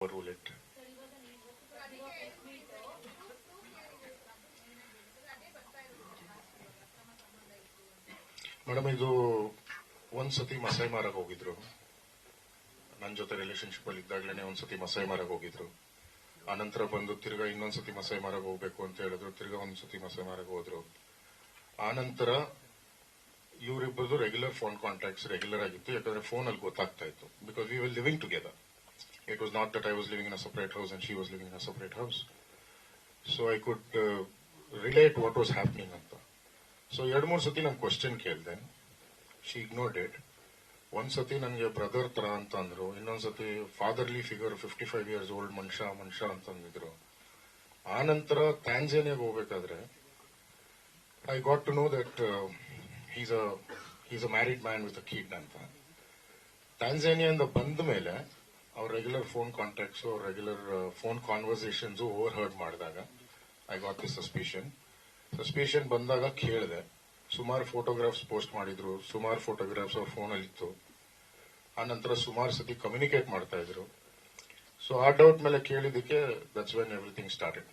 overrule it. Madam, ಇದು ಒಂದ್ಸತಿ ಮಸಾಯಿ ಮಾರಕ್ ಹೋಗಿದ್ರು. ನನ್ನ ಜೊತೆ ರಿಲೇಶನ್ಶಿಪ್ ಅಲ್ಲಿ ಇದ್ದಾಗ್ಲೇನೆ ಒಂದ್ಸತಿ ಮಸಾಯಿ ಮಾರಕ್ ಹೋಗಿದ್ರು. ಆನಂತರ ಬಂದು ತಿರ್ಗಾ ಇನ್ನೊಂದ್ಸತಿ ಮಸಾಯಿ ಮಾರಕ್ ಹೋಗ್ಬೇಕು ಅಂತ ಹೇಳಿದ್ರು. ತಿರ್ಗಾ ಒಂದ್ಸತಿ ಮಸಾಯಿ ಮಾರಕ್ ಹೋದ್ರು. ಆನಂತರ ಇವರಿಬ್ಬರದು ರೆಗ್ಯುಲರ್ ಫೋನ್ ಕಾಂಟ್ಯಾಕ್ಟ್ಸ್ ರೆಗ್ಯುಲರ್ ಆಗಿತ್ತು. ಯಾಕಂದ್ರೆ ಫೋನ್ ಅಲ್ಲಿ ಗೊತ್ತಾಗ್ತಾ ಇತ್ತು. Because we will living together. It was not that I was living in a separate house and she was living in a separate house. So I could relate what was happening anta. So ಎರಡು ಮೂರು ಸತಿ ನಾನು question ಕೇಳಿದೆ. She ignored it. ಒಂದ್ ಸತಿ ನನಗೆ brother ತರ ಅಂತ ಅಂದ್ರು. ಇನ್ನೊಂದ್ಸತಿ ಫಾದರ್ಲಿ ಫಿಗರ್ 55 years old ಮನುಷ್ಯ ಅಂತ ಅಂದಿದ್ರು. ಆನಂತರ ಟ್ಯಾಂಜಾನಿಯಾಗ ಹೋಗ್ಬೇಕಾದ್ರೆ I got to know that he's a married man with a kid ಅಂತ. ಟ್ಯಾಂಜಾನಿಯಿಂದ ಬಂದ ಮೇಲೆ ಅವ್ರ regular phone contacts, regular phone conversations over heard ಮಾಡಿದಾಗ ಐ ಗಾಟ್ ದಿ ಸಸ್ಪಿಷನ್ ಬಂದಾಗ ಕೇಳಿದೆ. ಸುಮಾರು ಫೋಟೋಗ್ರಾಫ್ಸ್ ಪೋಸ್ಟ್ ಮಾಡಿದ್ರು. ಸುಮಾರು ಫೋಟೋಗ್ರಾಫ್ಸ್ ಅವ್ರ ಫೋನಲ್ಲಿ ಇತ್ತು. ಆನಂತರ ಸುಮಾರು ಸತಿ ಕಮ್ಯುನಿಕೇಟ್ ಮಾಡ್ತಾ ಇದ್ರು. ಸೊ ಆ ಡೌಟ್ ಮೇಲೆ ಕೇಳಿದಕ್ಕೆ ದಟ್ಸ್ ವೆನ್ ಎವ್ರಿಥಿಂಗ್ ಸ್ಟಾರ್ಟೆಡ್.